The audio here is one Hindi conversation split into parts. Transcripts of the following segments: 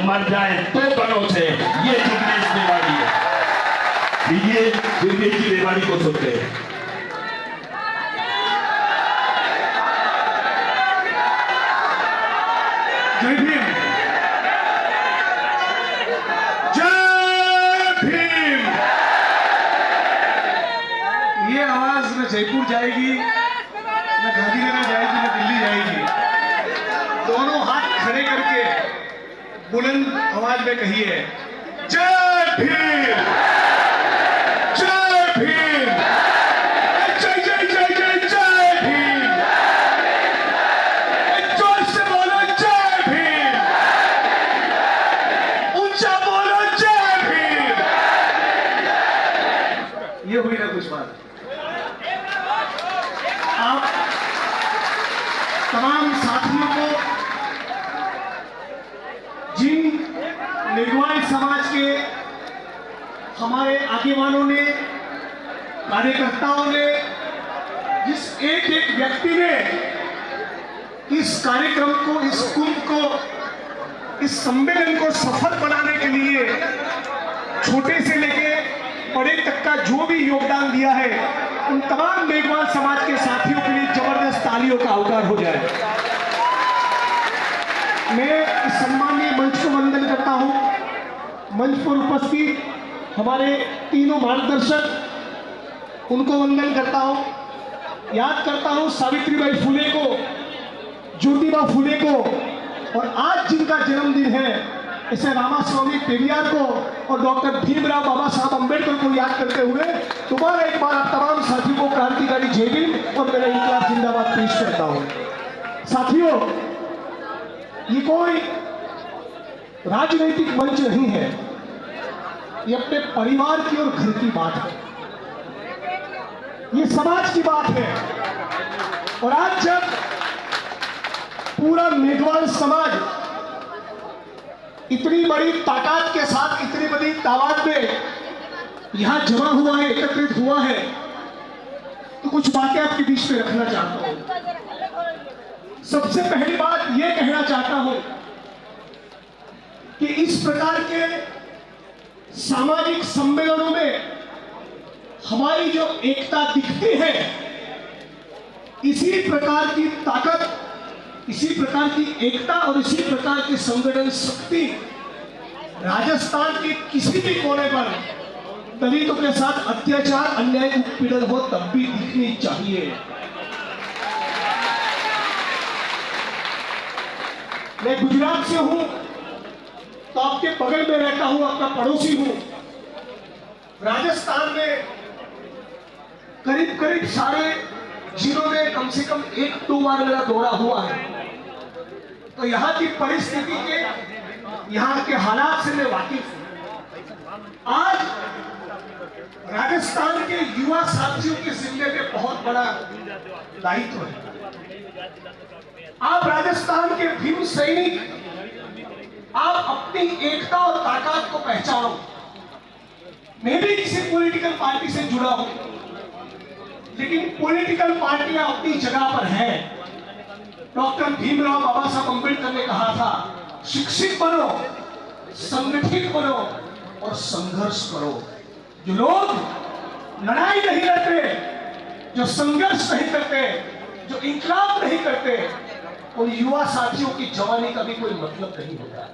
मर जाए तो गनों से, ये जिग्नेश मेवाड़ी है। ये जिग्नेश जी मेवाड़ी को सुनते हैं। जय भीम, जय भीम। ये आवाज न जयपुर जाएगी, न गांधीनगर जाएगी, न दिल्ली जाएगी। दोनों हाथ खड़े करके बुलंद आवाज में कहिए, जय भीम, जय भीम, जय जय जय जय जय भीम। जोर से बोलो जय भीम, ऊंचा बोलो जय भीम। ये हुई ना कुछ बात। आप तमाम साथियों को, जिन मेघवाल समाज के हमारे आगेवानों ने, कार्यकर्ताओं ने, जिस एक एक व्यक्ति ने इस कार्यक्रम को, इस कुंभ को, इस सम्मेलन को सफल बनाने के लिए छोटे से लेके बड़े तक का जो भी योगदान दिया है, उन तमाम मेघवाल समाज के साथियों के लिए जबरदस्त तालियों का अवकार हो जाए। मैं इस सम्मानीय मंच को वंदन करता हूं। मंच पर उपस्थित हमारे तीनों मार्गदर्शक, उनको वंदन करता हूं। याद करता हूं सावित्रीबाई फुले को, ज्योतिबा फुले को, और आज जिनका जन्मदिन है ऐसे रामास्वामी पेरियार को और डॉक्टर भीमराव बाबा साहब अम्बेडकर को याद करते हुए दोबारा एक बार आप तमाम साथियों को क्रांतिकारी जय भीम और मेरा इनकलाब जिंदाबाद पेश करता हूं। साथियों, ये कोई राजनीतिक मंच नहीं है, ये अपने परिवार की और घर की बात है, ये समाज की बात है। और आज जब पूरा मेघवाल समाज इतनी बड़ी ताकत के साथ, इतनी बड़ी तादाद में यहां जमा हुआ है, एकत्रित हुआ है, तो कुछ बातें आपके बीच में रखना चाहता हूं। सबसे पहली बात यह कहना चाहता हूं कि इस प्रकार के सामाजिक सम्मेलनों में हमारी जो एकता दिखती है, इसी प्रकार की ताकत, इसी प्रकार की एकता और इसी प्रकार की संगठन शक्ति राजस्थान के किसी भी कोने पर दलितों के साथ अत्याचार, अन्याय, उत्पीड़न हो तब भी दिखनी चाहिए। मैं गुजरात से हूं तो आपके बगल में रहता हूं, आपका पड़ोसी हूं। राजस्थान में करीब करीब सारे जिलों में कम से कम 1-2 बार मेरा दौरा हुआ है, तो यहाँ की परिस्थिति के, यहाँ के हालात से मैं वाकिफ हूं। आज राजस्थान के युवा साथियों के जिम्मे पे बहुत बड़ा दायित्व है। आप राजस्थान के भीम सैनिक, आप अपनी एकता और ताकत को पहचानो। मैं भी किसी पॉलिटिकल पार्टी से जुड़ा हूं, लेकिन पॉलिटिकल पार्टियां अपनी जगह पर हैं। डॉक्टर भीमराव बाबा साहब अम्बेडकर ने कहा था, शिक्षित बनो, संगठित बनो और संघर्ष करो। जो लोग लड़ाई नहीं लड़ते, जो संघर्ष नहीं करते, जो इंकलाब नहीं करते, उन युवा साथियों की जवानी का भी कोई मतलब नहीं होता।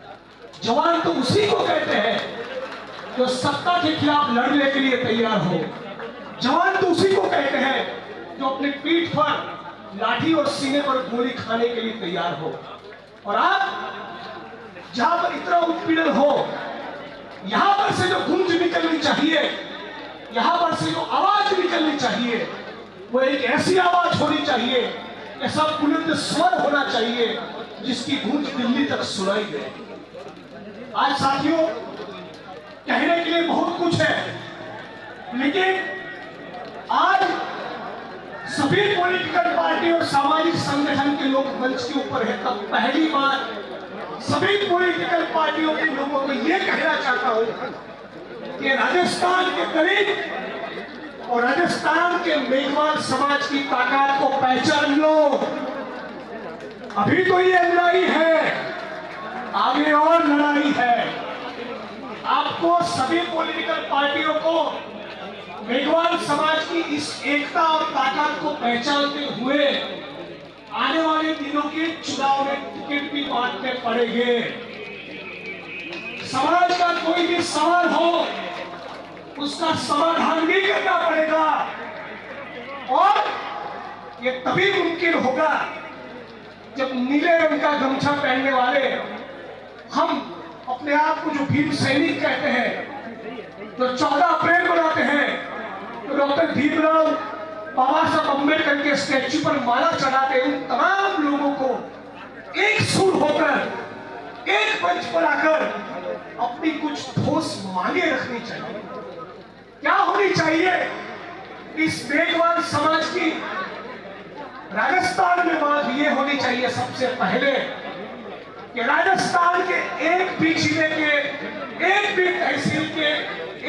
जवान तो उसी को कहते हैं जो सत्ता के खिलाफ लड़ने के लिए तैयार हो। जवान तो उसी को कहते हैं जो अपनी पीठ पर लाठी और सीने पर गोली खाने के लिए तैयार हो। और आप जहां पर इतना उत्पीड़न हो, यहां पर से जो गूंज निकलनी चाहिए, यहां पर से जो आवाज निकलनी चाहिए, वो एक ऐसी आवाज होनी चाहिए, ऐसा बुलंद स्वर होना चाहिए जिसकी गूंज दिल्ली तक सुनाई दे। आज साथियों, कहने के लिए बहुत कुछ है, लेकिन आज सभी पॉलिटिकल पार्टी और सामाजिक संगठन के लोग मंच के ऊपर है, तब पहली बार सभी पॉलिटिकल पार्टियों के लोगों को यह कहना चाहता हूं कि राजस्थान के दलित और राजस्थान के मेघवाल समाज की ताकत को पहचान लो। अभी तो ये लड़ाई है, आगे और लड़ाई है। आपको सभी पॉलिटिकल पार्टियों को मेघवाल समाज की इस एकता और ताकत को पहचानते हुए आने वाले दिनों के चुनाव में टिकट भी बांटने पड़ेंगे। समाज का कोई भी सवाल हो उसका समाधान भी करना पड़ेगा और ये तभी मुमकिन होगा जब नीले रंग का गमछा पहनने वाले हम अपने आप को जो भीम सैनिक कहते हैं, जो 14 अप्रैल मनाते हैं, तो डॉक्टर भीमराव बाबा साहब अम्बेडकर के स्टैच्यू पर माला चढ़ाते उन तमाम लोगों को एक सुर होकर एक मंच पर आकर अपनी कुछ ठोस मांगे रखनी चाहिए। क्या होनी चाहिए? इस मेघवाल समाज की राजस्थान में बात यह होनी चाहिए सबसे पहले कि राजस्थान के एक भी जिले के, एक भी तहसील के,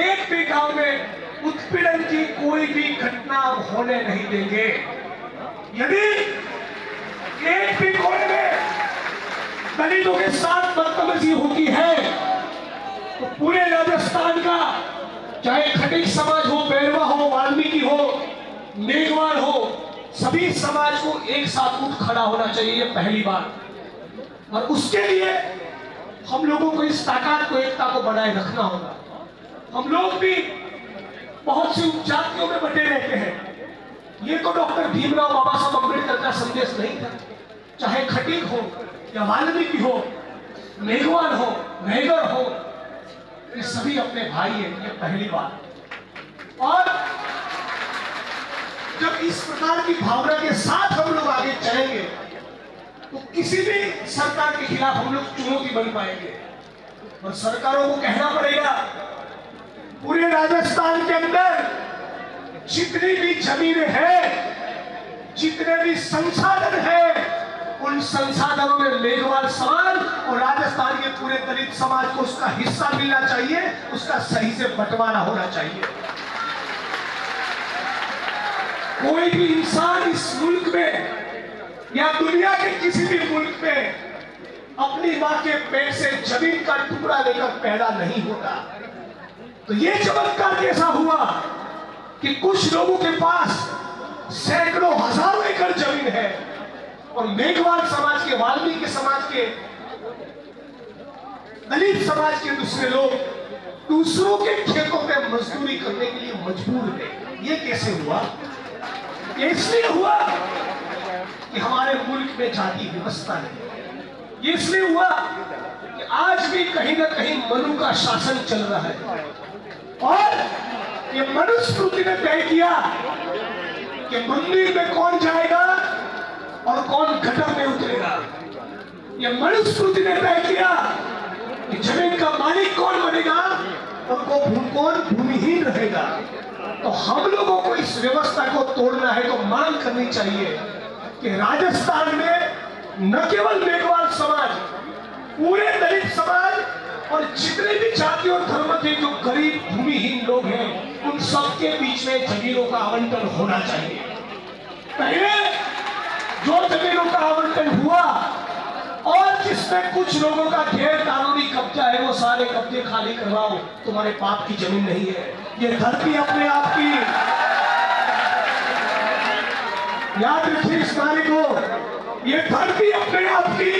एक भी गांव में उत्पीड़न की कोई भी घटना होने नहीं देंगे। यदि एक भी कोने में दलितों के साथ बदतमीजी होती है तो पूरे राजस्थान का, चाहे खटीक समाज हो, बैरवा हो, वाल्मीकि हो, मेघवाल हो, सभी समाज को एक साथ उठ खड़ा होना चाहिए। ये पहली बात। और उसके लिए हम लोगों को इस ताकत को, एकता को बनाए रखना होगा। हम लोग भी बहुत सी उपजातियों में बटे रहते हैं। ये तो डॉक्टर भीमराव बाबा साहब अम्बेडकर का संदेश नहीं था। चाहे खटीक हो या वाल्मीकि हो, मेघवाल हो, मैगर हो, ये सभी अपने भाई हैं। ये पहली बात। और जब इस प्रकार की भावना के साथ हम लोग आगे चलेंगे तो किसी भी सरकार के खिलाफ हम लोग चुनौती बन पाएंगे। और सरकारों को कहना पड़ेगा पूरे राजस्थान के अंदर जितनी भी जमीनें हैं, जितने भी संसाधन हैं, उन संसाधनों में मेघवाल समाज और राजस्थान के पूरे दलित समाज को उसका हिस्सा मिलना चाहिए, उसका सही से बंटवारा होना चाहिए। कोई भी इंसान इस मुल्क में या दुनिया के किसी भी मुल्क में अपनी मां के पेट से जमीन का टुकड़ा लेकर पैदा नहीं होता। तो ये चमत्कार कैसा हुआ कि कुछ लोगों के पास सैकड़ों हजारों एकड़ जमीन है और मेघवाल समाज के, वाल्मीकि समाज के, दलित समाज के दूसरे लोग दूसरों के खेतों में मजदूरी करने के लिए मजबूर है। ये कैसे हुआ? ये इसलिए हुआ कि हमारे मुल्क में जाति व्यवस्था नहीं। ये इसलिए हुआ कि आज भी कहीं ना कहीं मनु का शासन चल रहा है और ये मनुस्मृति ने तय किया कि मंदिर में कौन जाएगा और कौन गटर में उतरेगा। ये मनुस्मृति ने तय किया कि जमीन का मालिक कौन बनेगा और कौन भूमिहीन रहेगा। तो हम लोगों को इस व्यवस्था को तोड़ना है तो मांग करनी चाहिए कि राजस्थान में न केवल मेघवाल समाज, पूरे दलित समाज और जितने भी जाति और धर्म के जो गरीब भूमिहीन लोग हैं, उन सबके बीच में जमीनों का आवंटन होना चाहिए। पहले जो जमीनों का आवंटन हुआ और जिसमें कुछ लोगों का गैर कानूनी कब्जा है, वो सारे कब्जे खाली करवाओ। तुम्हारे बाप की जमीन नहीं है, ये धरती अपने आप की। याद रखिए इस नारे को, ये धरती अपने आप की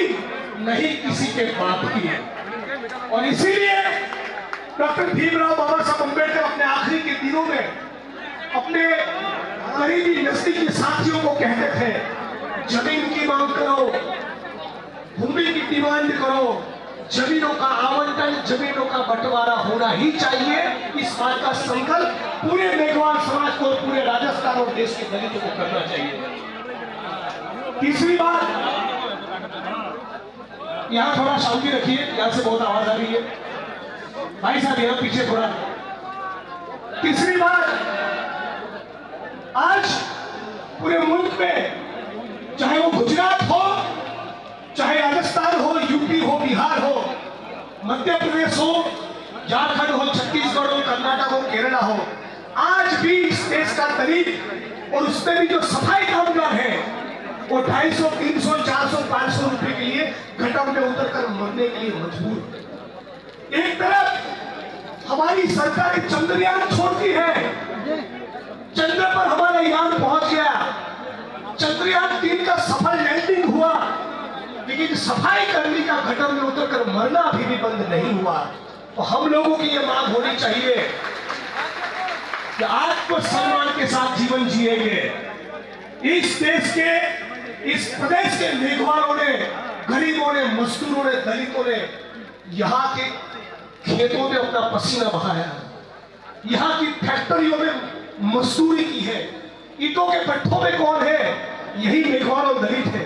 नहीं, किसी के बाप की है। और इसीलिए डॉक्टर भीमराव बाबा साहब अम्बेडकर अपने आखिरी के दिनों में अपने करीबी नजदीकी साथियों को कहते थे, जमीन की मांग करो, भूमि की डिमांड करो, जमीनों का आवंटन, जमीनों का बंटवारा होना ही चाहिए। इस बात का संकल्प पूरे मेघवाल समाज को, पूरे राजस्थान और देश के दलितों को करना चाहिए। तीसरी बात, यहां थोड़ा शांति रखिए, यहां से बहुत आवाज आ रही है। भाई साहब यहां पीछे थोड़ा। तीसरी बात, आज पूरे मुल्क में, चाहे वो गुजरात हो, चाहे राजस्थान हो, यूपी हो, बिहार हो, मध्य प्रदेश हो, झारखंड हो, छत्तीसगढ़ हो, कर्नाटक हो, केरला हो, आज भी इस देश का दलित और उसमें भी जो सफाई कामगार है, वो 250, 300, 400, 500 रुपए के लिए गटर में उतरकर मरने के लिए मजबूर। एक तरफ हमारी सरकार चंद्रयान छोड़ती है, चंद्र पर हमारा यान पहुंच गया, चंद्रयान 3 का सफल लैंडिंग हुआ, लेकिन सफाई कर्मी का गटर में उतरकर मरना अभी भी बंद नहीं हुआ। तो हम लोगों की यह मांग होनी चाहिए कि आत्मसम्मान के साथ जीवन जिएंगे। इस देश के, इस प्रदेश के मेघवालों ने, गरीबों ने, मजदूरों ने, दलितों ने यहाँ के खेतों में अपना पसीना बहाया, यहाँ की फैक्ट्रियों में मजदूरी की है। ईंटों के भट्ठों में कौन है? यही मेघवाल और दलित है।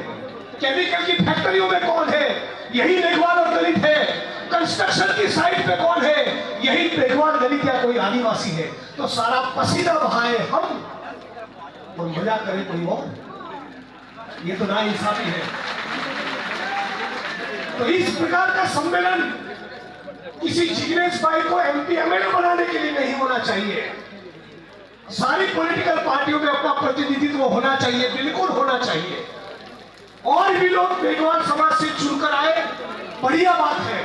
केमिकल की फैक्ट्रियों में कौन है? यही मेघवाल और दलित है। कंस्ट्रक्शन की साइट पे कौन है? यही मेघवाल, दलित या कोई आदिवासी है। तो सारा पसीना बहाए हम और मजा करे कोई और, ये तो नाइंसाफी है। तो इस प्रकार का सम्मेलन किसी जिग्नेश भाई को MP MLA बनाने के लिए नहीं होना चाहिए। सारी पॉलिटिकल पार्टियों में अपना प्रतिनिधित्व होना चाहिए, बिल्कुल होना चाहिए। और भी लोग मेघवाल समाज से चुनकर आए, बढ़िया बात है।